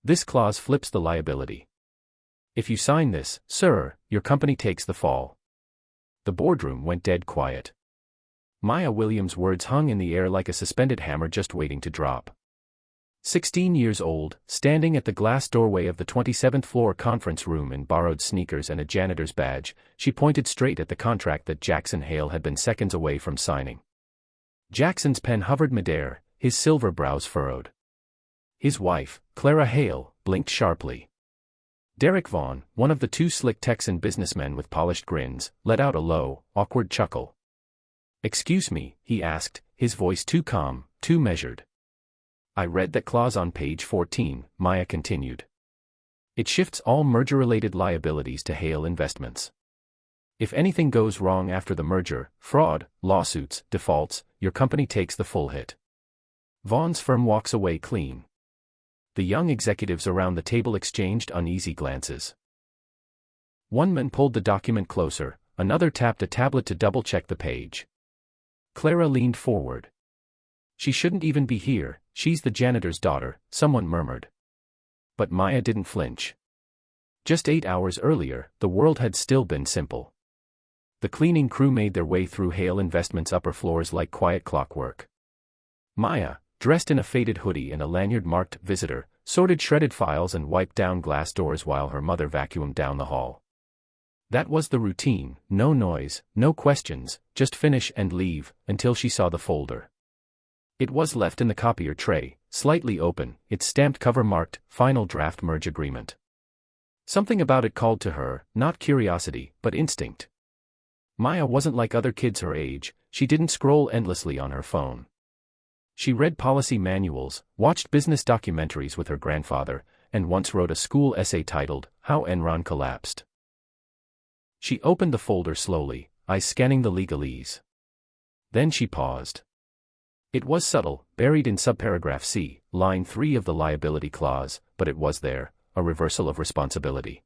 This clause flips the liability. If you sign this, sir, your company takes the fall. The boardroom went dead quiet. Maya Williams' words hung in the air like a suspended hammer just waiting to drop. 16 years old, standing at the glass doorway of the 27th floor conference room in borrowed sneakers and a janitor's badge, she pointed straight at the contract that Jackson Hale had been seconds away from signing. Jackson's pen hovered midair, his silver brows furrowed. His wife, Clara Hale, blinked sharply. Derek Vaughn, one of the two slick Texan businessmen with polished grins, let out a low, awkward chuckle. "Excuse me," he asked, his voice too calm, too measured. "I read that clause on page 14, Maya continued. It shifts all merger-related liabilities to Hale Investments. If anything goes wrong after the merger, fraud, lawsuits, defaults, your company takes the full hit. Vaughn's firm walks away clean." The young executives around the table exchanged uneasy glances. One man pulled the document closer, another tapped a tablet to double-check the page. Clara leaned forward. "She shouldn't even be here, she's the janitor's daughter," someone murmured. But Maya didn't flinch. Just 8 hours earlier, the world had still been simple. The cleaning crew made their way through Hale Investments' upper floors like quiet clockwork. Maya, dressed in a faded hoodie and a lanyard marked "Visitor," sorted shredded files and wiped down glass doors while her mother vacuumed down the hall. That was the routine, no noise, no questions, just finish and leave, until she saw the folder. It was left in the copier tray, slightly open, its stamped cover marked, "Final Draft Merge Agreement." Something about it called to her, not curiosity, but instinct. Maya wasn't like other kids her age, she didn't scroll endlessly on her phone. She read policy manuals, watched business documentaries with her grandfather, and once wrote a school essay titled, "How Enron Collapsed." She opened the folder slowly, eyes scanning the legalese. Then she paused. It was subtle, buried in subparagraph C, line 3 of the liability clause, but it was there, a reversal of responsibility.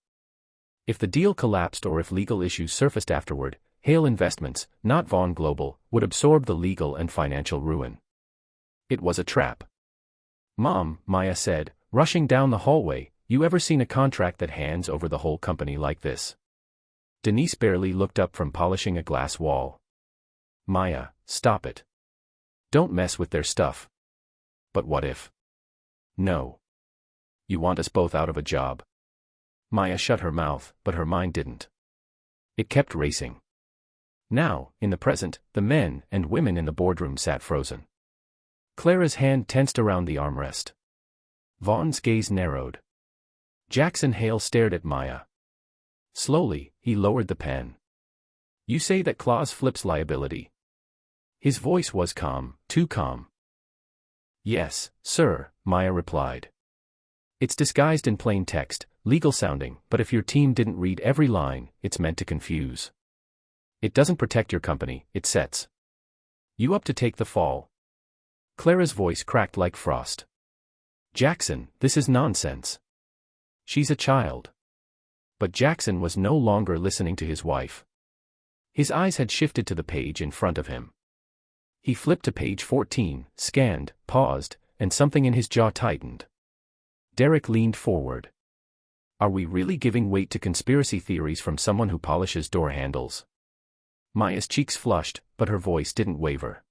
If the deal collapsed or if legal issues surfaced afterward, Hale Investments, not Vaughn Global, would absorb the legal and financial ruin. It was a trap. "Mom," Maya said, rushing down the hallway, "you ever seen a contract that hands over the whole company like this?" Denise barely looked up from polishing a glass wall. "Maya, stop it. Don't mess with their stuff." "But what if?" "No. You want us both out of a job." Maya shut her mouth, but her mind didn't. It kept racing. Now, in the present, the men and women in the boardroom sat frozen. Clara's hand tensed around the armrest. Vaughn's gaze narrowed. Jackson Hale stared at Maya. Slowly, he lowered the pen. "You say that clause flips liability?" His voice was calm, too calm. "Yes, sir," Maya replied. "It's disguised in plain text, legal sounding, but if your team didn't read every line, it's meant to confuse. It doesn't protect your company, it sets you up to take the fall." Clara's voice cracked like frost. "Jackson, this is nonsense. She's a child." But Jackson was no longer listening to his wife. His eyes had shifted to the page in front of him. He flipped to page 14, scanned, paused, and something in his jaw tightened. Derek leaned forward. "Are we really giving weight to conspiracy theories from someone who polishes door handles?" Maya's cheeks flushed, but her voice didn't waver.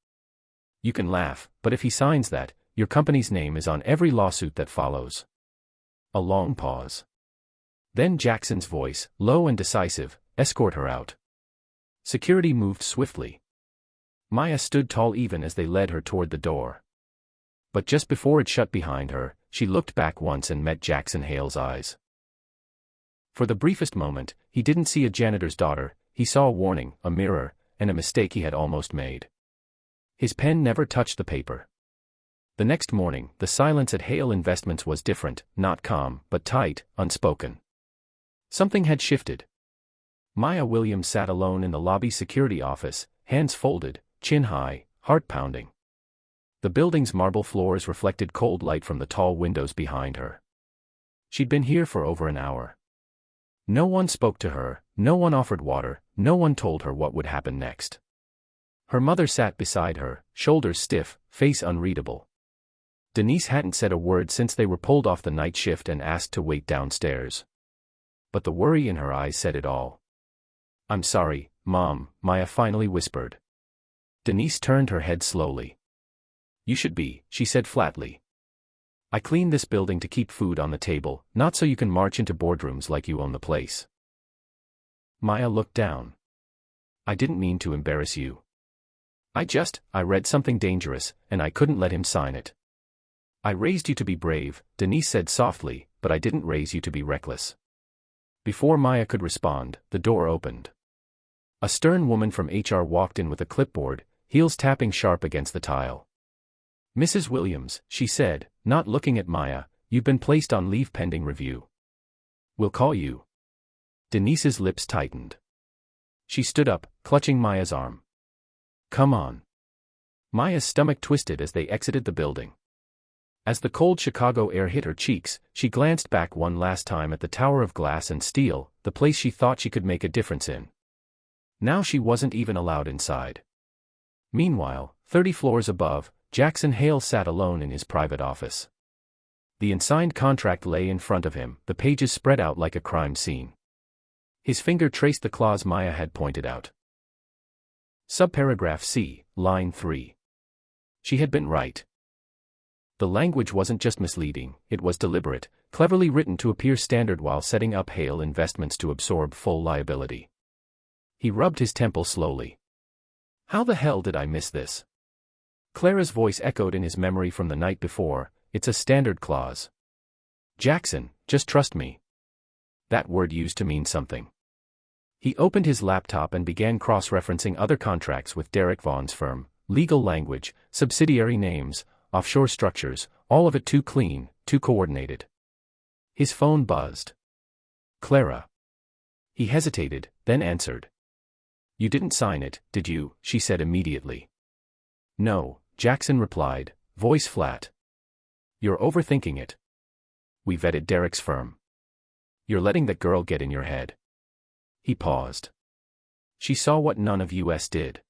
"You can laugh, but if he signs that, your company's name is on every lawsuit that follows." A long pause. Then Jackson's voice, low and decisive, "Escort her out." Security moved swiftly. Maya stood tall even as they led her toward the door. But just before it shut behind her, she looked back once and met Jackson Hale's eyes. For the briefest moment, he didn't see a janitor's daughter, he saw a warning, a mirror, and a mistake he had almost made. His pen never touched the paper. The next morning, the silence at Hale Investments was different, not calm, but tight, unspoken. Something had shifted. Maya Williams sat alone in the lobby security office, hands folded, chin high, heart pounding. The building's marble floors reflected cold light from the tall windows behind her. She'd been here for over an hour. No one spoke to her, no one offered water, no one told her what would happen next. Her mother sat beside her, shoulders stiff, face unreadable. Denise hadn't said a word since they were pulled off the night shift and asked to wait downstairs. But the worry in her eyes said it all. "I'm sorry, Mom," Maya finally whispered. Denise turned her head slowly. "You should be," she said flatly. "I cleaned this building to keep food on the table, not so you can march into boardrooms like you own the place." Maya looked down. "I didn't mean to embarrass you. I read something dangerous, and I couldn't let him sign it." "I raised you to be brave," Denise said softly, "but I didn't raise you to be reckless." Before Maya could respond, the door opened. A stern woman from HR walked in with a clipboard, heels tapping sharp against the tile. "Mrs. Williams," she said, not looking at Maya, "you've been placed on leave pending review. We'll call you." Denise's lips tightened. She stood up, clutching Maya's arm. "Come on." Maya's stomach twisted as they exited the building. As the cold Chicago air hit her cheeks, she glanced back one last time at the tower of glass and steel, the place she thought she could make a difference in. Now she wasn't even allowed inside. Meanwhile, 30 floors above, Jackson Hale sat alone in his private office. The unsigned contract lay in front of him, the pages spread out like a crime scene. His finger traced the clause Maya had pointed out. Subparagraph C, line 3. She had been right. The language wasn't just misleading, it was deliberate, cleverly written to appear standard while setting up Hale Investments to absorb full liability. He rubbed his temple slowly. "How the hell did I miss this?" Clara's voice echoed in his memory from the night before, "It's a standard clause. Jackson, just trust me." That word used to mean something. He opened his laptop and began cross-referencing other contracts with Derek Vaughn's firm, legal language, subsidiary names, offshore structures, all of it too clean, too coordinated. His phone buzzed. "Clara." He hesitated, then answered. "You didn't sign it, did you?" she said immediately. "No," Jackson replied, voice flat. "You're overthinking it. We vetted Derek's firm. You're letting that girl get in your head." He paused. She saw what none of us did.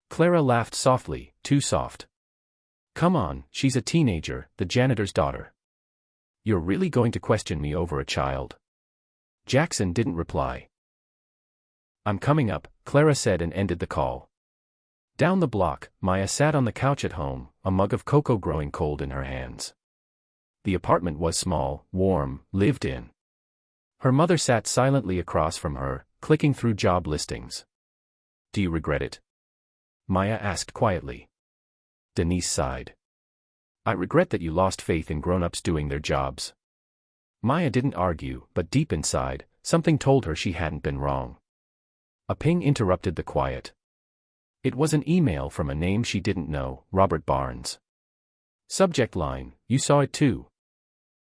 Clara laughed softly, too soft. "Come on, she's a teenager, the janitor's daughter. You're really going to question me over a child?" Jackson didn't reply. "I'm coming up," Clara said and ended the call. Down the block, Maya sat on the couch at home, a mug of cocoa growing cold in her hands. The apartment was small, warm, lived in. Her mother sat silently across from her, clicking through job listings. "Do you regret it?" Maya asked quietly. Denise sighed. "I regret that you lost faith in grown-ups doing their jobs." Maya didn't argue, but deep inside, something told her she hadn't been wrong. A ping interrupted the quiet. It was an email from a name she didn't know, Robert Barnes. Subject line, "You saw it too."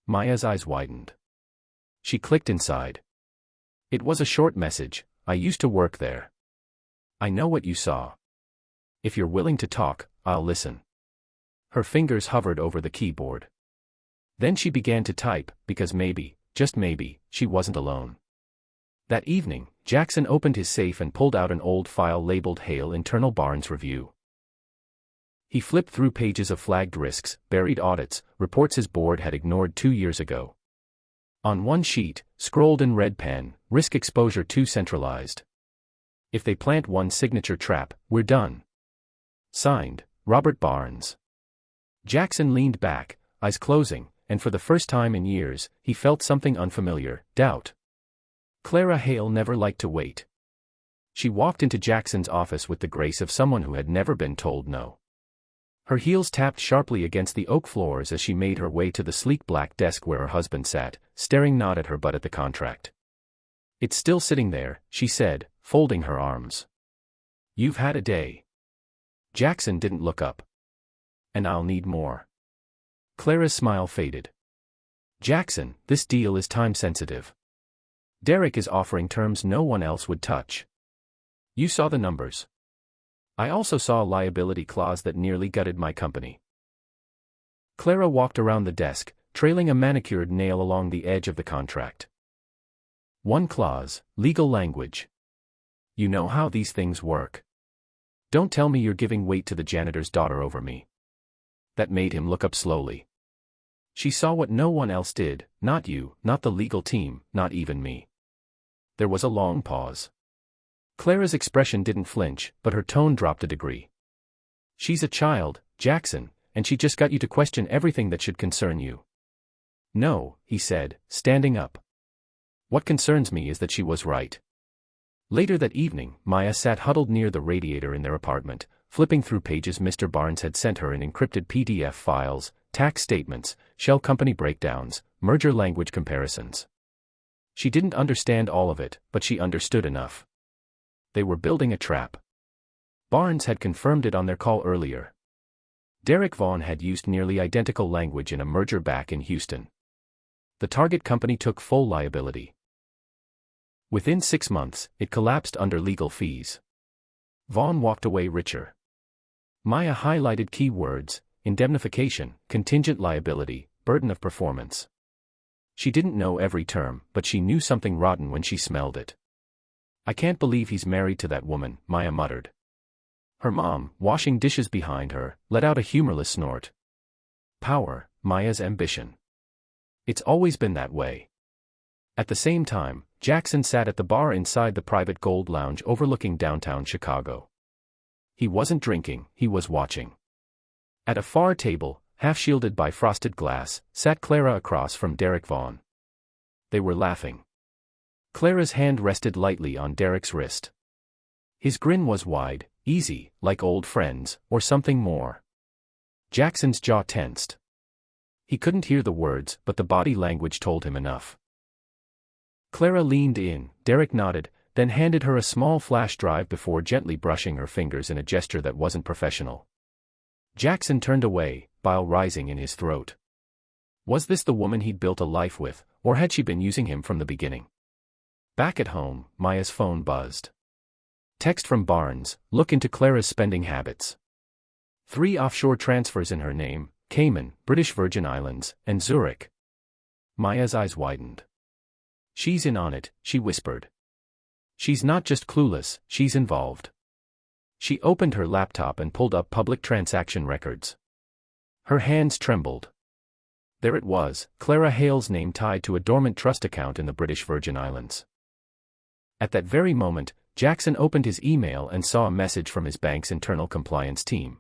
Maya's eyes widened. She clicked inside. It was a short message, "I used to work there. I know what you saw. If you're willing to talk, I'll listen." Her fingers hovered over the keyboard. Then she began to type, because maybe, just maybe, she wasn't alone. That evening, Jackson opened his safe and pulled out an old file labeled Hale Internal Barnes Review. He flipped through pages of flagged risks, buried audits, reports his board had ignored 2 years ago. On one sheet, scrolled in red pen, "Risk exposure too centralized. If they plant one signature trap, we're done. Signed, Robert Barnes." Jackson leaned back, eyes closing, and for the first time in years, he felt something unfamiliar, doubt. Clara Hale never liked to wait. She walked into Jackson's office with the grace of someone who had never been told no. Her heels tapped sharply against the oak floors as she made her way to the sleek black desk where her husband sat, staring not at her but at the contract. "It's still sitting there," she said, folding her arms. "You've had a day." Jackson didn't look up. "And I'll need more." Clara's smile faded. "Jackson, this deal is time-sensitive. Derek is offering terms no one else would touch. You saw the numbers. I also saw a liability clause that nearly gutted my company." Clara walked around the desk, trailing a manicured nail along the edge of the contract. "One clause, legal language. You know how these things work. Don't tell me you're giving weight to the janitor's daughter over me." that made him look up slowly. She saw what no one else did, not you, not the legal team, not even me. There was a long pause. Clara's expression didn't flinch, but her tone dropped a degree. She's a child, Jackson, and she just got you to question everything that should concern you. No, he said, standing up. What concerns me is that she was right. Later that evening, Maya sat huddled near the radiator in their apartment, flipping through pages Mr. Barnes had sent her in encrypted PDF files, tax statements, shell company breakdowns, merger language comparisons. She didn't understand all of it, but she understood enough. They were building a trap. Barnes had confirmed it on their call earlier. Derek Vaughn had used nearly identical language in a merger back in Houston. The target company took full liability. Within 6 months, it collapsed under legal fees. Vaughn walked away richer. Maya highlighted key words: indemnification, contingent liability, burden of performance. She didn't know every term, but she knew something rotten when she smelled it. I can't believe he's married to that woman, Maya muttered. Her mom, washing dishes behind her, let out a humorless snort. Power, Maya's ambition. It's always been that way. At the same time, Jackson sat at the bar inside the private gold lounge overlooking downtown Chicago. He wasn't drinking, he was watching. At a far table, half shielded by frosted glass, sat Clara across from Derek Vaughn. They were laughing. Clara's hand rested lightly on Derek's wrist. His grin was wide, easy, like old friends, or something more. Jackson's jaw tensed. He couldn't hear the words, but the body language told him enough. Clara leaned in, Derek nodded, then handed her a small flash drive before gently brushing her fingers in a gesture that wasn't professional. Jackson turned away, bile rising in his throat. Was this the woman he'd built a life with, or had she been using him from the beginning? Back at home, Maya's phone buzzed. Text from Barnes: look into Clara's spending habits. 3 offshore transfers in her name: Cayman, British Virgin Islands, and Zurich. Maya's eyes widened. She's in on it, she whispered. She's not just clueless, she's involved. She opened her laptop and pulled up public transaction records. Her hands trembled. There it was, Clara Hale's name tied to a dormant trust account in the British Virgin Islands. At that very moment, Jackson opened his email and saw a message from his bank's internal compliance team.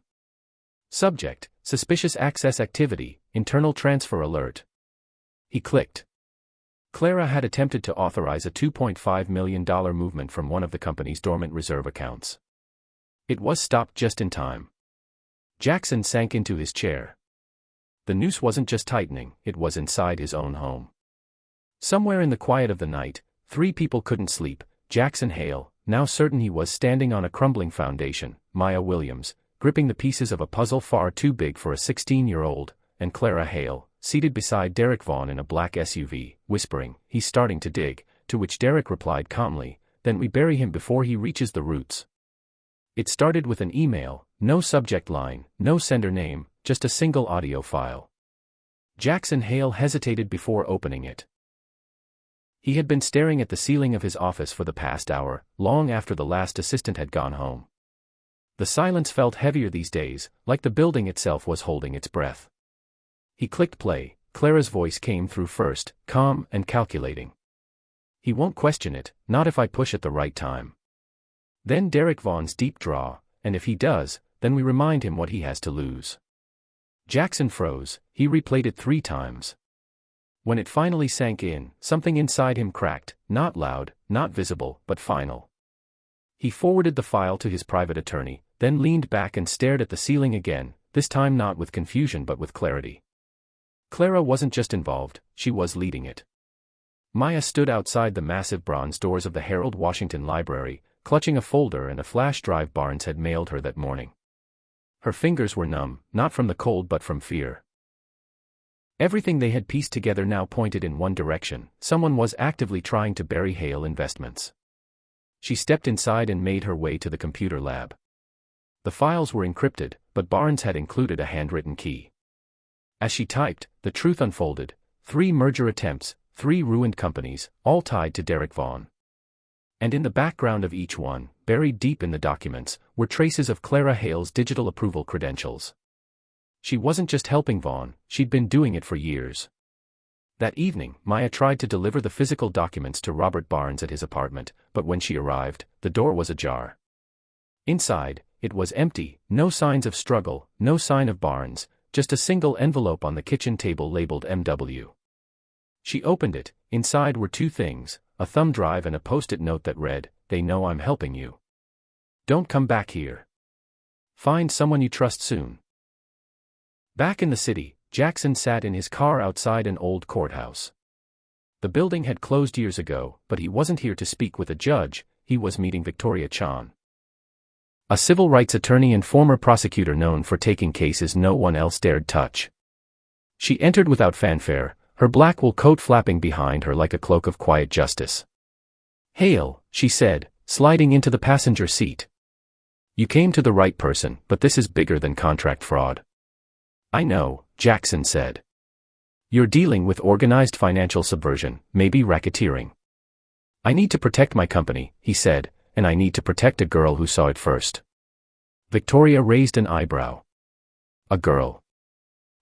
Subject: suspicious access activity, internal transfer alert. He clicked. Clara had attempted to authorize a $2.5 million movement from one of the company's dormant reserve accounts. It was stopped just in time. Jackson sank into his chair. The noose wasn't just tightening, it was inside his own home. Somewhere in the quiet of the night, 3 people couldn't sleep: Jackson Hale, now certain he was standing on a crumbling foundation; Maya Williams, gripping the pieces of a puzzle far too big for a 16-year-old, and Clara Hale, seated beside Derek Vaughn in a black SUV, whispering, "He's starting to dig," to which Derek replied calmly, "Then we bury him before he reaches the roots." It started with an email, no subject line, no sender name, just a single audio file. Jackson Hale hesitated before opening it. He had been staring at the ceiling of his office for the past hour, long after the last assistant had gone home. The silence felt heavier these days, like the building itself was holding its breath. He clicked play. Clara's voice came through first, calm and calculating. "He won't question it, not if I push at the right time." Then Derek Vaughn's deep draw, "And if he does, then we remind him what he has to lose." Jackson froze. He replayed it 3 times. When it finally sank in, something inside him cracked, not loud, not visible, but final. He forwarded the file to his private attorney, then leaned back and stared at the ceiling again, this time not with confusion but with clarity. Clara wasn't just involved, she was leading it. Maya stood outside the massive bronze doors of the Harold Washington Library, clutching a folder and a flash drive Barnes had mailed her that morning. Her fingers were numb, not from the cold but from fear. Everything they had pieced together now pointed in one direction: someone was actively trying to bury Hale Investments. She stepped inside and made her way to the computer lab. The files were encrypted, but Barnes had included a handwritten key. As she typed, the truth unfolded: 3 merger attempts, 3 ruined companies, all tied to Derek Vaughn. And in the background of each one, buried deep in the documents, were traces of Clara Hale's digital approval credentials. She wasn't just helping Vaughn, she'd been doing it for years. That evening, Maya tried to deliver the physical documents to Robert Barnes at his apartment, but when she arrived, the door was ajar. Inside, it was empty, no signs of struggle, no sign of Barnes, just a single envelope on the kitchen table labeled MW. She opened it. Inside were two things, a thumb drive and a post-it note that read, "They know I'm helping you. Don't come back here. Find someone you trust soon." Back in the city, Jackson sat in his car outside an old courthouse. The building had closed years ago, but he wasn't here to speak with a judge, he was meeting Victoria Chan, a civil rights attorney and former prosecutor known for taking cases no one else dared touch. She entered without fanfare, her black wool coat flapping behind her like a cloak of quiet justice. "Hale," she said, sliding into the passenger seat. "You came to the right person, but this is bigger than contract fraud." "I know," Jackson said. "You're dealing with organized financial subversion, maybe racketeering." "I need to protect my company," he said, "and I need to protect a girl who saw it first." Victoria raised an eyebrow. "A girl?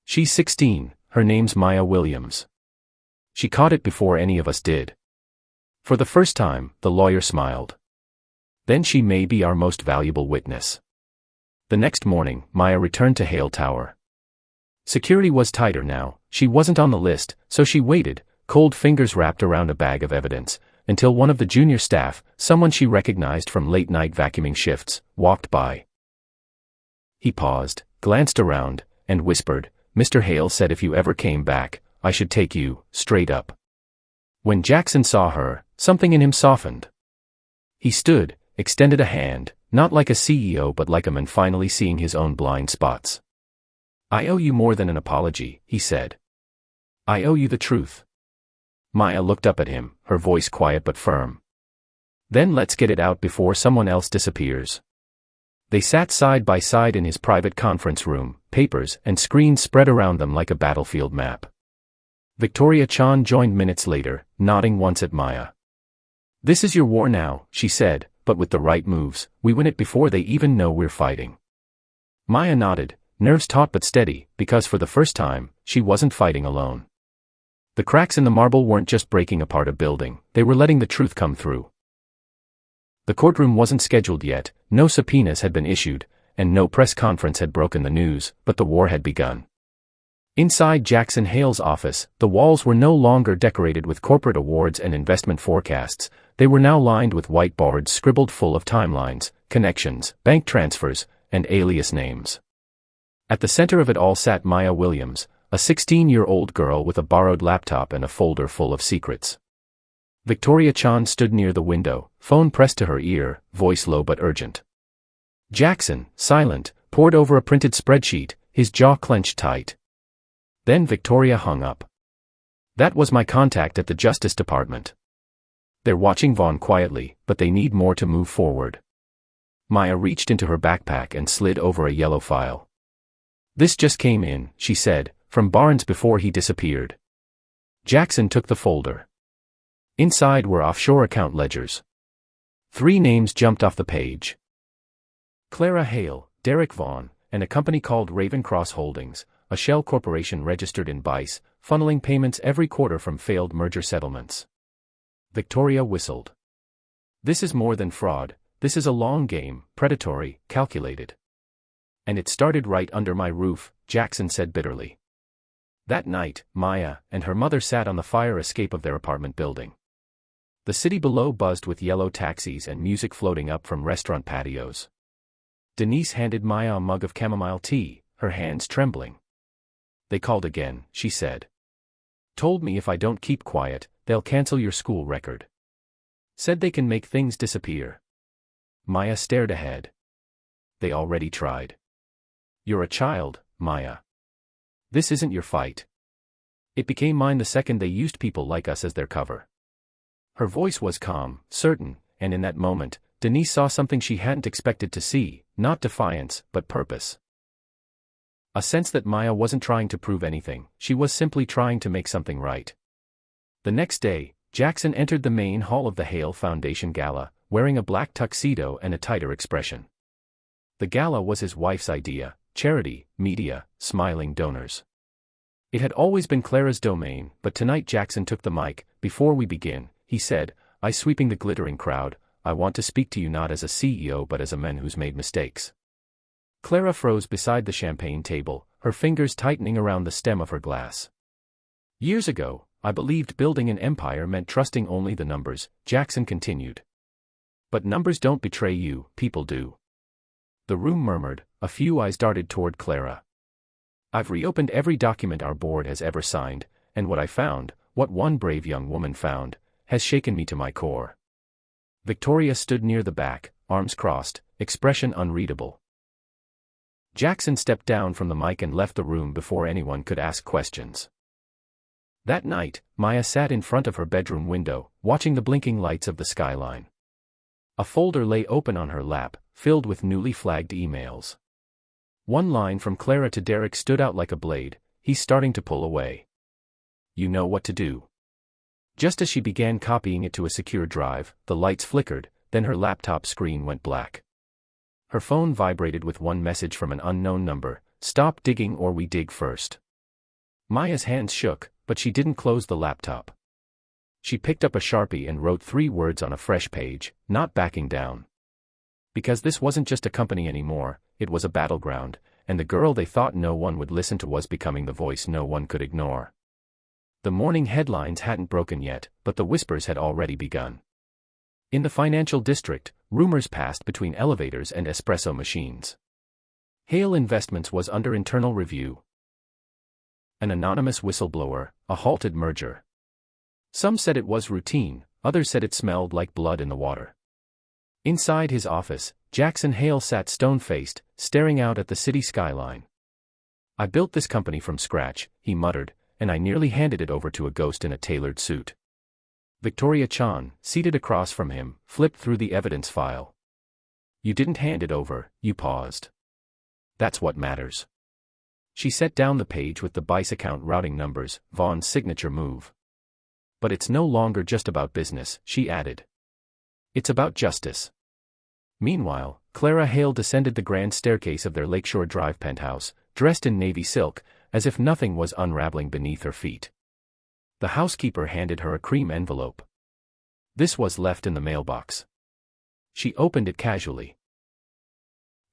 She's 16, her name's Maya Williams." She caught it before any of us did. For the first time, the lawyer smiled. "Then she may be our most valuable witness." The next morning, Maya returned to Hale Tower. Security was tighter now, she wasn't on the list, so she waited, cold fingers wrapped around a bag of evidence, until one of the junior staff, someone she recognized from late-night vacuuming shifts, walked by. He paused, glanced around, and whispered, "Mr. Hale said if you ever came back, I should take you, straight up." When Jackson saw her, something in him softened. He stood, extended a hand, not like a CEO but like a man finally seeing his own blind spots. "I owe you more than an apology," he said. "I owe you the truth." Maya looked up at him, her voice quiet but firm. "Then let's get it out before someone else disappears." They sat side by side in his private conference room, papers and screens spread around them like a battlefield map. Victoria Chan joined minutes later, nodding once at Maya. "This is your war now," she said, "but with the right moves, we win it before they even know we're fighting." Maya nodded, nerves taut but steady, because for the first time, she wasn't fighting alone. The cracks in the marble weren't just breaking apart a building, they were letting the truth come through. The courtroom wasn't scheduled yet, no subpoenas had been issued, and no press conference had broken the news, but the war had begun. Inside Jackson Hale's office, the walls were no longer decorated with corporate awards and investment forecasts, they were now lined with whiteboards scribbled full of timelines, connections, bank transfers, and alias names. At the center of it all sat Maya Williams, a 16-year-old girl with a borrowed laptop and a folder full of secrets. Victoria Chan stood near the window, phone pressed to her ear, voice low but urgent. Jackson, silent, pored over a printed spreadsheet, his jaw clenched tight. Then Victoria hung up. "That was my contact at the Justice Department. They're watching Vaughn quietly, but they need more to move forward." Maya reached into her backpack and slid over a yellow file. "This just came in," she said, "from Barnes before he disappeared." Jackson took the folder. Inside were offshore account ledgers. 3 names jumped off the page. Clara Hale, Derek Vaughn, and a company called Ravencross Holdings, a shell corporation registered in Bice, funneling payments every quarter from failed merger settlements. Victoria whistled. "This is more than fraud, this is a long game, predatory, calculated." "And it started right under my roof," Jackson said bitterly. That night, Maya and her mother sat on the fire escape of their apartment building. The city below buzzed with yellow taxis and music floating up from restaurant patios. Denise handed Maya a mug of chamomile tea, her hands trembling. "They called again," she said. "Told me if I don't keep quiet, they'll cancel your school record. Said they can make things disappear." Maya stared ahead. "They already tried. You're a child, Maya. This isn't your fight. It became mine the second they used people like us as their cover." Her voice was calm, certain, and in that moment, Denise saw something she hadn't expected to see, not defiance, but purpose. A sense that Maya wasn't trying to prove anything, she was simply trying to make something right. The next day, Jackson entered the main hall of the Hale Foundation Gala, wearing a black tuxedo and a tighter expression. The gala was his wife's idea, charity, media, smiling donors. It had always been Clara's domain, but tonight Jackson took the mic. "Before we begin," he said, sweeping the glittering crowd, "I want to speak to you not as a CEO but as a man who's made mistakes." Clara froze beside the champagne table, her fingers tightening around the stem of her glass. "Years ago, I believed building an empire meant trusting only the numbers," Jackson continued. "But numbers don't betray you, people do." The room murmured, a few eyes darted toward Clara. "I've reopened every document our board has ever signed, and what I found, what one brave young woman found, has shaken me to my core." Victoria stood near the back, arms crossed, expression unreadable. Jackson stepped down from the mic and left the room before anyone could ask questions. That night, Maya sat in front of her bedroom window, watching the blinking lights of the skyline. A folder lay open on her lap, filled with newly flagged emails. One line from Clara to Derek stood out like a blade. "He's starting to pull away. You know what to do." Just as she began copying it to a secure drive, the lights flickered, then her laptop screen went black. Her phone vibrated with one message from an unknown number: "Stop digging or we dig first." Maya's hands shook, but she didn't close the laptop. She picked up a Sharpie and wrote 3 words on a fresh page: "Not backing down." Because this wasn't just a company anymore, it was a battleground, and the girl they thought no one would listen to was becoming the voice no one could ignore. The morning headlines hadn't broken yet, but the whispers had already begun. In the financial district, rumors passed between elevators and espresso machines. Hale Investments was under internal review. An anonymous whistleblower, a halted merger. Some said it was routine, others said it smelled like blood in the water. Inside his office, Jackson Hale sat stone-faced, staring out at the city skyline. "I built this company from scratch," he muttered, "and I nearly handed it over to a ghost in a tailored suit." Victoria Chan, seated across from him, flipped through the evidence file. "You didn't hand it over," you paused. "That's what matters." She set down the page with the BICE account routing numbers, Vaughn's signature move. "But it's no longer just about business," she added. "It's about justice." Meanwhile, Clara Hale descended the grand staircase of their Lakeshore Drive penthouse, dressed in navy silk, as if nothing was unraveling beneath her feet. The housekeeper handed her a cream envelope. This was left in the mailbox. She opened it casually.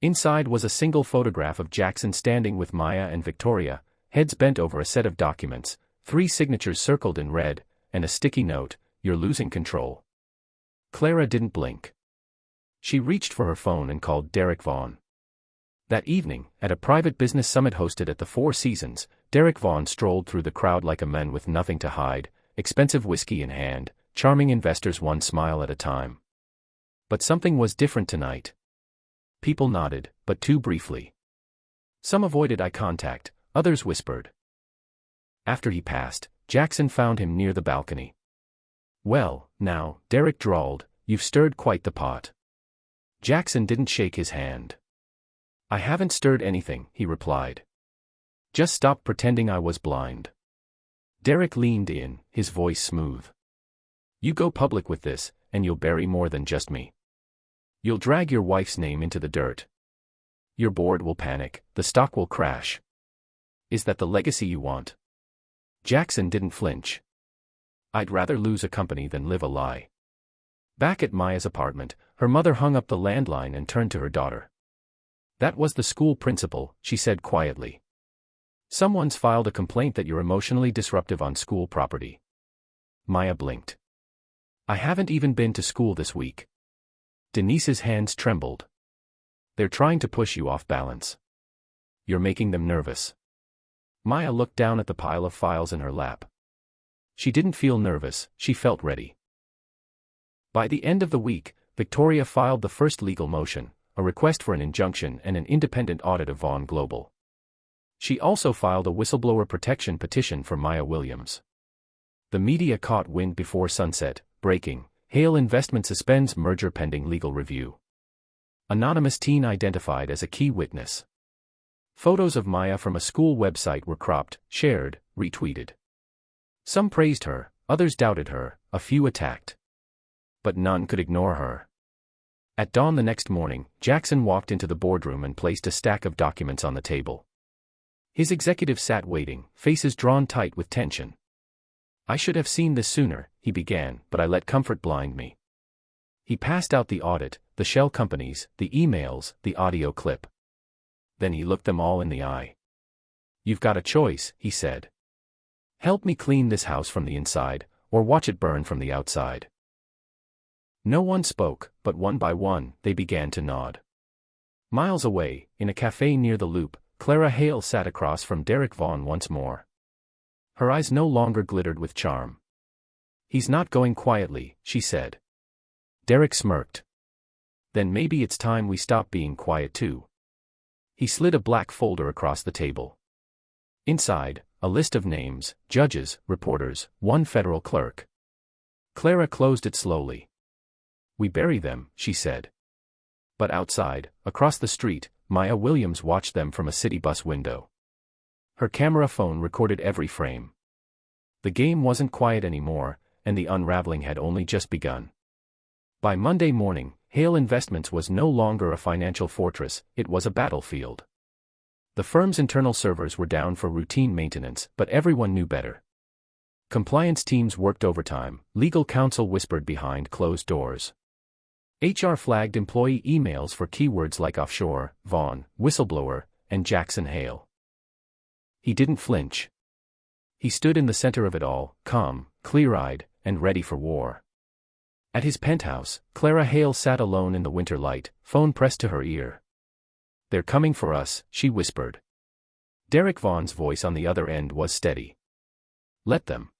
Inside was a single photograph of Jackson standing with Maya and Victoria, heads bent over a set of documents, 3 signatures circled in red, and a sticky note: "You're losing control." Clara didn't blink. She reached for her phone and called Derek Vaughan. That evening, at a private business summit hosted at the Four Seasons, Derek Vaughan strolled through the crowd like a man with nothing to hide, expensive whiskey in hand, charming investors one smile at a time. But something was different tonight. People nodded, but too briefly. Some avoided eye contact, others whispered. After he passed, Jackson found him near the balcony. "Well, now," Derek drawled, "you've stirred quite the pot." Jackson didn't shake his hand. "I haven't stirred anything," he replied. "Just stop pretending I was blind." Derek leaned in, his voice smooth. "You go public with this, and you'll bury more than just me. You'll drag your wife's name into the dirt. Your board will panic, the stock will crash. Is that the legacy you want?" Jackson didn't flinch. "I'd rather lose a company than live a lie." Back at Maya's apartment, her mother hung up the landline and turned to her daughter. "That was the school principal," she said quietly. "Someone's filed a complaint that you're emotionally disruptive on school property." Maya blinked. "I haven't even been to school this week." Denise's hands trembled. "They're trying to push you off balance. You're making them nervous." Maya looked down at the pile of files in her lap. She didn't feel nervous, she felt ready. By the end of the week, Victoria filed the first legal motion, a request for an injunction and an independent audit of Vaughan Global. She also filed a whistleblower protection petition for Maya Williams. The media caught wind before sunset, breaking: Hale Investment suspends merger pending legal review. Anonymous teen identified as a key witness. Photos of Maya from a school website were cropped, shared, retweeted. Some praised her, others doubted her, a few attacked. But none could ignore her. At dawn the next morning, Jackson walked into the boardroom and placed a stack of documents on the table. His executives sat waiting, faces drawn tight with tension. "I should have seen this sooner," he began, "but I let comfort blind me." He passed out the audit, the shell companies, the emails, the audio clip. Then he looked them all in the eye. "You've got a choice," he said. "Help me clean this house from the inside, or watch it burn from the outside." No one spoke, but one by one, they began to nod. Miles away, in a cafe near the Loop, Clara Hale sat across from Derek Vaughn once more. Her eyes no longer glittered with charm. "He's not going quietly," she said. Derek smirked. "Then maybe it's time we stop being quiet too." He slid a black folder across the table. Inside, a list of names, judges, reporters, one federal clerk. Clara closed it slowly. "We bury them," she said. But outside, across the street, Maya Williams watched them from a city bus window. Her camera phone recorded every frame. The game wasn't quiet anymore, and the unraveling had only just begun. By Monday morning, Hale Investments was no longer a financial fortress, it was a battlefield. The firm's internal servers were down for routine maintenance, but everyone knew better. Compliance teams worked overtime, legal counsel whispered behind closed doors. HR flagged employee emails for keywords like offshore, Vaughn, whistleblower, and Jackson Hale. He didn't flinch. He stood in the center of it all, calm, clear-eyed, and ready for war. At his penthouse, Clara Hale sat alone in the winter light, phone pressed to her ear. "They're coming for us," she whispered. Derek Vaughn's voice on the other end was steady. "Let them.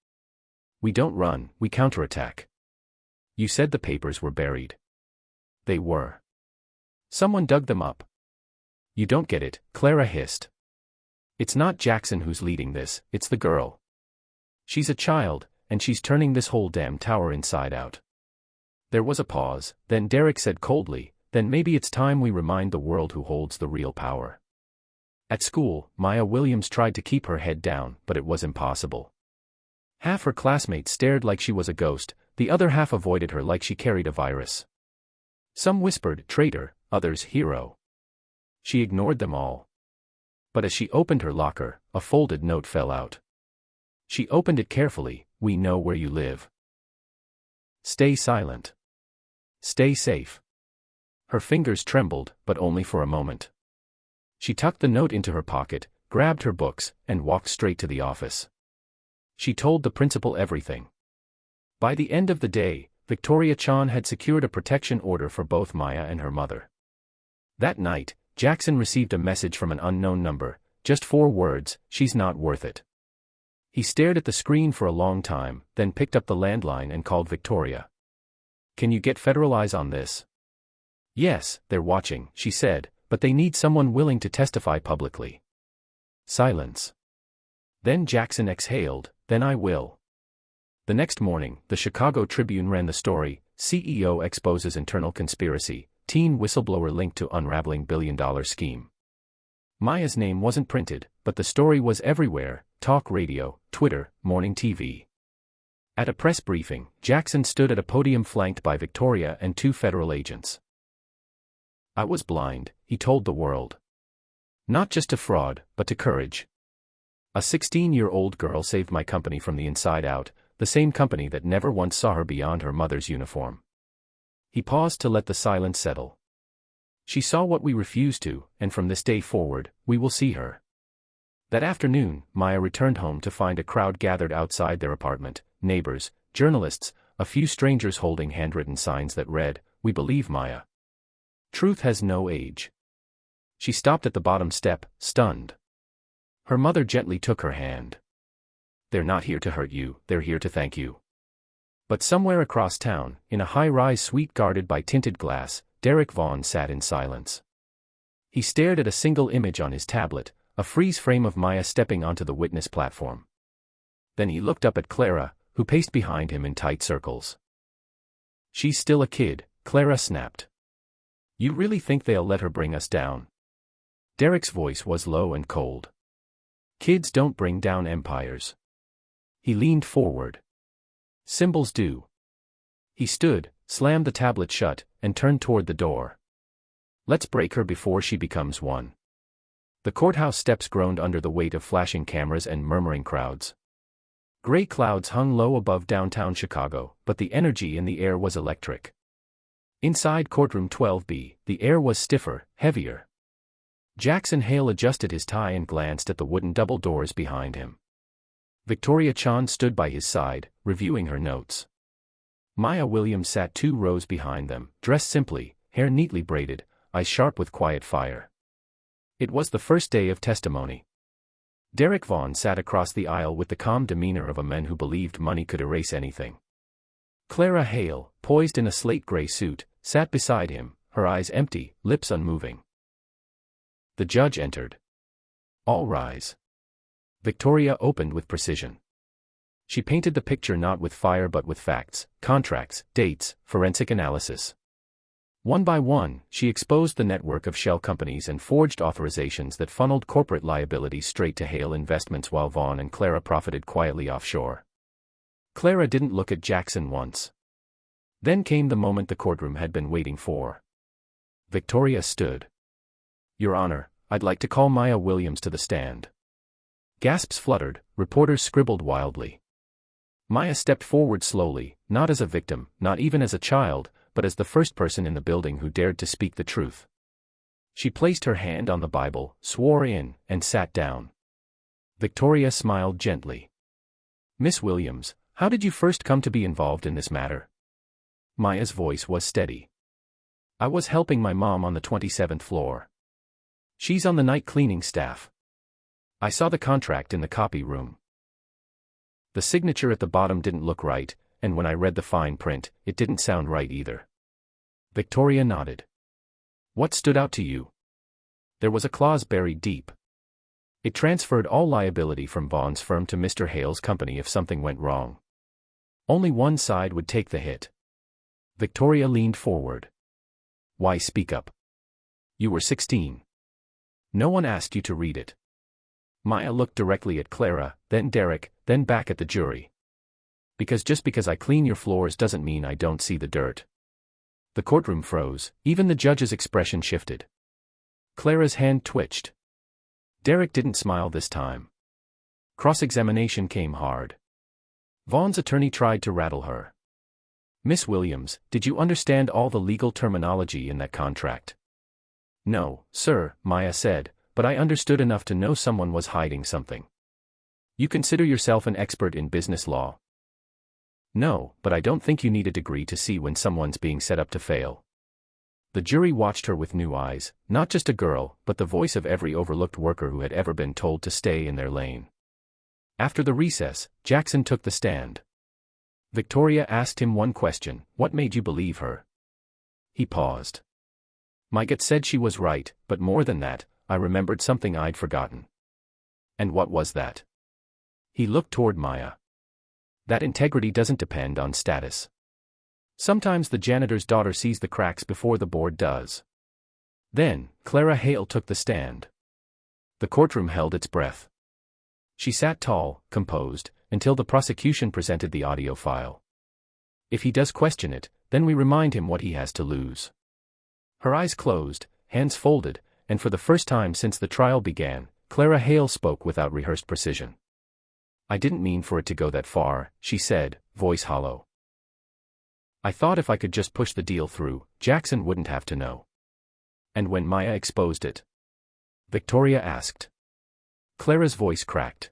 We don't run, we counterattack. You said the papers were buried." They were. Someone dug them up. "You don't get it," Clara hissed. "It's not Jackson who's leading this, it's the girl. She's a child, and she's turning this whole damn tower inside out." There was a pause, then Derek said coldly, "Then maybe it's time we remind the world who holds the real power." At school, Maya Williams tried to keep her head down, but it was impossible. Half her classmates stared like she was a ghost, the other half avoided her like she carried a virus. Some whispered, "Traitor," others, "Hero." She ignored them all. But as she opened her locker, a folded note fell out. She opened it carefully. "We know where you live. Stay silent. Stay safe." Her fingers trembled, but only for a moment. She tucked the note into her pocket, grabbed her books, and walked straight to the office. She told the principal everything. By the end of the day, Victoria Chan had secured a protection order for both Maya and her mother. That night, Jackson received a message from an unknown number, just 4 words, "She's not worth it." He stared at the screen for a long time, then picked up the landline and called Victoria. "Can you get federal eyes on this?" "Yes, they're watching," she said, "but they need someone willing to testify publicly." Silence. Then Jackson exhaled, "Then I will." The next morning, the Chicago Tribune ran the story, "CEO exposes internal conspiracy, teen whistleblower linked to unraveling billion-dollar scheme." Maya's name wasn't printed, but the story was everywhere, talk radio, Twitter, morning TV. At a press briefing, Jackson stood at a podium flanked by Victoria and 2 federal agents. "I was blind," he told the world. "Not just to fraud, but to courage. A 16-year-old girl saved my company from the inside out, the same company that never once saw her beyond her mother's uniform." He paused to let the silence settle. "She saw what we refused to, and from this day forward, we will see her." That afternoon, Maya returned home to find a crowd gathered outside their apartment, neighbors, journalists, a few strangers holding handwritten signs that read, "We believe Maya. Truth has no age." She stopped at the bottom step, stunned. Her mother gently took her hand. "They're not here to hurt you, they're here to thank you." But somewhere across town, in a high-rise suite guarded by tinted glass, Derek Vaughn sat in silence. He stared at a single image on his tablet, a freeze frame of Maya stepping onto the witness platform. Then he looked up at Clara, who paced behind him in tight circles. "She's still a kid," Clara snapped. "You really think they'll let her bring us down?" Derek's voice was low and cold. "Kids don't bring down empires." He leaned forward. "Symbols do." He stood, slammed the tablet shut, and turned toward the door. Let's break her before she becomes one. The courthouse steps groaned under the weight of flashing cameras and murmuring crowds. Gray clouds hung low above downtown Chicago, but the energy in the air was electric. Inside courtroom 12B, the air was stiffer, heavier. Jackson Hale adjusted his tie and glanced at the wooden double doors behind him. Victoria Chand stood by his side, reviewing her notes. Maya Williams sat 2 rows behind them, dressed simply, hair neatly braided, eyes sharp with quiet fire. It was the first day of testimony. Derek Vaughn sat across the aisle with the calm demeanor of a man who believed money could erase anything. Clara Hale, poised in a slate-gray suit, sat beside him, her eyes empty, lips unmoving. The judge entered. All rise. Victoria opened with precision. She painted the picture not with fire but with facts, contracts, dates, forensic analysis. One by one, she exposed the network of shell companies and forged authorizations that funneled corporate liability straight to Hale Investments while Vaughn and Clara profited quietly offshore. Clara didn't look at Jackson once. Then came the moment the courtroom had been waiting for. Victoria stood. Your Honor, I'd like to call Maya Williams to the stand. Gasps fluttered, reporters scribbled wildly. Maya stepped forward slowly, not as a victim, not even as a child, but as the first person in the building who dared to speak the truth. She placed her hand on the Bible, swore in, and sat down. Victoria smiled gently. Miss Williams, how did you first come to be involved in this matter? Maya's voice was steady. I was helping my mom on the 27th floor. She's on the night cleaning staff. I saw the contract in the copy room. The signature at the bottom didn't look right, and when I read the fine print, it didn't sound right either. Victoria nodded. What stood out to you? There was a clause buried deep. It transferred all liability from Vaughn's firm to Mr. Hale's company if something went wrong. Only one side would take the hit. Victoria leaned forward. Why speak up? You were 16. No one asked you to read it. Maya looked directly at Clara, then Derek, then back at the jury. Because just because I clean your floors doesn't mean I don't see the dirt. The courtroom froze, even the judge's expression shifted. Clara's hand twitched. Derek didn't smile this time. Cross-examination came hard. Vaughn's attorney tried to rattle her. Miss Williams, did you understand all the legal terminology in that contract? No, sir, Maya said, but I understood enough to know someone was hiding something. You consider yourself an expert in business law? No, but I don't think you need a degree to see when someone's being set up to fail. The jury watched her with new eyes, not just a girl, but the voice of every overlooked worker who had ever been told to stay in their lane. After the recess, Jackson took the stand. Victoria asked him one question, what made you believe her? He paused. My gut said she was right, but more than that, I remembered something I'd forgotten. And what was that? He looked toward Maya. That integrity doesn't depend on status. Sometimes the janitor's daughter sees the cracks before the board does. Then, Clara Hale took the stand. The courtroom held its breath. She sat tall, composed, until the prosecution presented the audio file. If he does question it, then we remind him what he has to lose. Her eyes closed, hands folded, and for the first time since the trial began, Clara Hale spoke without rehearsed precision. I didn't mean for it to go that far, she said, voice hollow. I thought if I could just push the deal through, Jackson wouldn't have to know. And when Maya exposed it? Victoria asked. Clara's voice cracked.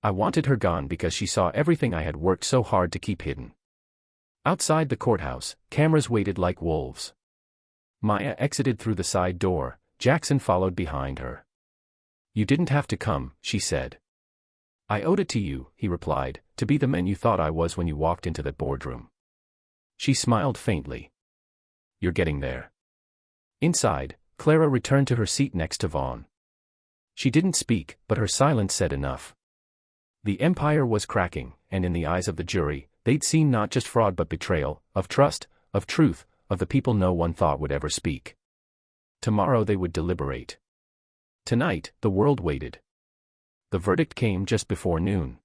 I wanted her gone because she saw everything I had worked so hard to keep hidden. Outside the courthouse, cameras waited like wolves. Maya exited through the side door, Jackson followed behind her. You didn't have to come, she said. I owed it to you, he replied, to be the man you thought I was when you walked into that boardroom. She smiled faintly. You're getting there. Inside, Clara returned to her seat next to Vaughn. She didn't speak, but her silence said enough. The empire was cracking, and in the eyes of the jury, they'd seen not just fraud but betrayal, of trust, of truth, of the people no one thought would ever speak. Tomorrow they would deliberate. Tonight, the world waited. The verdict came just before noon.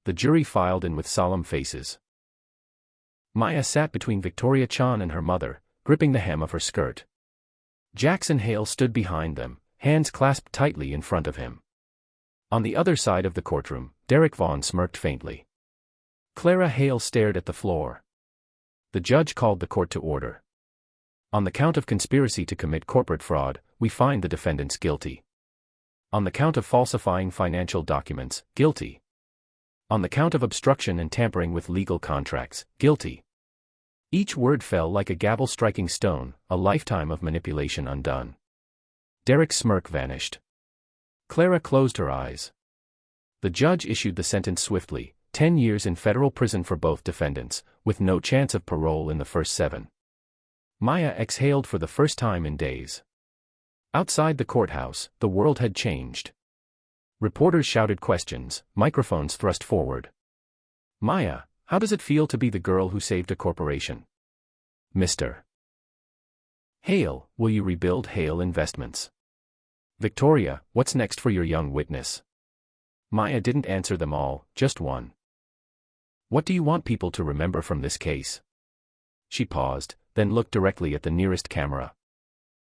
The jury filed in with solemn faces. Maya sat between Victoria Chan and her mother, gripping the hem of her skirt. Jackson Hale stood behind them, hands clasped tightly in front of him. On the other side of the courtroom, Derek Vaughn smirked faintly. Clara Hale stared at the floor. The judge called the court to order. On the count of conspiracy to commit corporate fraud, we find the defendants guilty. On the count of falsifying financial documents, guilty. On the count of obstruction and tampering with legal contracts, guilty. Each word fell like a gavel striking stone, a lifetime of manipulation undone. Derek's smirk vanished. Clara closed her eyes. The judge issued the sentence swiftly, 10 years in federal prison for both defendants, with no chance of parole in the first 7. Maya exhaled for the first time in days. Outside the courthouse, the world had changed. Reporters shouted questions, microphones thrust forward. Maya, how does it feel to be the girl who saved a corporation? Mr. Hale, will you rebuild Hale Investments? Victoria, what's next for your young witness? Maya didn't answer them all, just one. What do you want people to remember from this case? She paused, then looked directly at the nearest camera.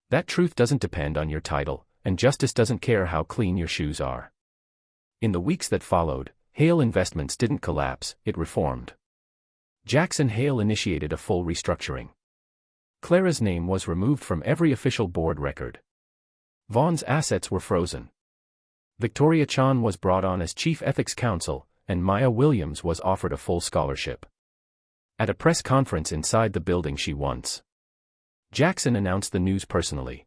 That truth doesn't depend on your title, and justice doesn't care how clean your shoes are. In the weeks that followed, Hale Investments didn't collapse, it reformed. Jackson Hale initiated a full restructuring. Clara's name was removed from every official board record. Vaughn's assets were frozen. Victoria Chan was brought on as chief ethics counsel, and Maya Williams was offered a full scholarship. At a press conference inside the building she once. Jackson announced the news personally.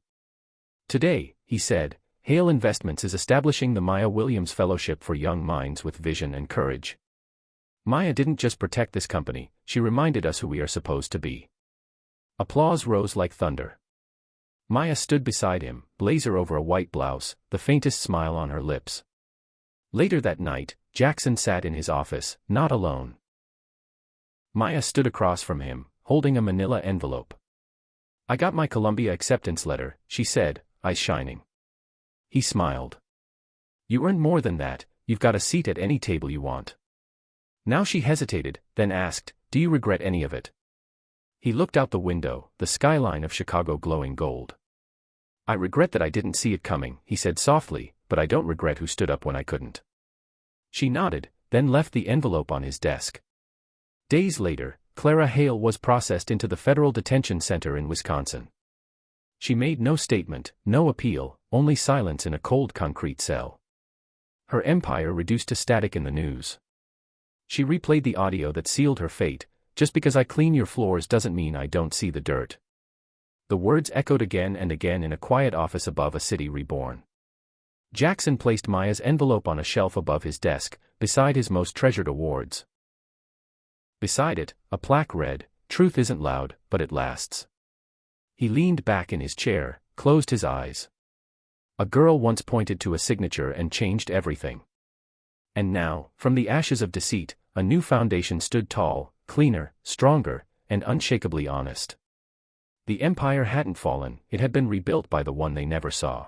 Today, he said, Hale Investments is establishing the Maya Williams Fellowship for Young Minds with Vision and Courage. Maya didn't just protect this company, she reminded us who we are supposed to be. Applause rose like thunder. Maya stood beside him, blazer over a white blouse, the faintest smile on her lips. Later that night, Jackson sat in his office, not alone. Maya stood across from him, holding a manila envelope. I got my Columbia acceptance letter, she said, eyes shining. He smiled. You earned more than that, you've got a seat at any table you want. Now she hesitated, then asked, do you regret any of it? He looked out the window, the skyline of Chicago glowing gold. I regret that I didn't see it coming, he said softly, but I don't regret who stood up when I couldn't. She nodded, then left the envelope on his desk. Days later, Clara Hale was processed into the federal detention center in Wisconsin. She made no statement, no appeal, only silence in a cold concrete cell. Her empire reduced to static in the news. She replayed the audio that sealed her fate, just because I clean your floors doesn't mean I don't see the dirt. The words echoed again and again in a quiet office above a city reborn. Jackson placed Maya's envelope on a shelf above his desk, beside his most treasured awards. Beside it, a plaque read, Truth isn't loud, but it lasts. He leaned back in his chair, closed his eyes. A girl once pointed to a signature and changed everything. And now, from the ashes of deceit, a new foundation stood tall, cleaner, stronger, and unshakably honest. The empire hadn't fallen, it had been rebuilt by the one they never saw.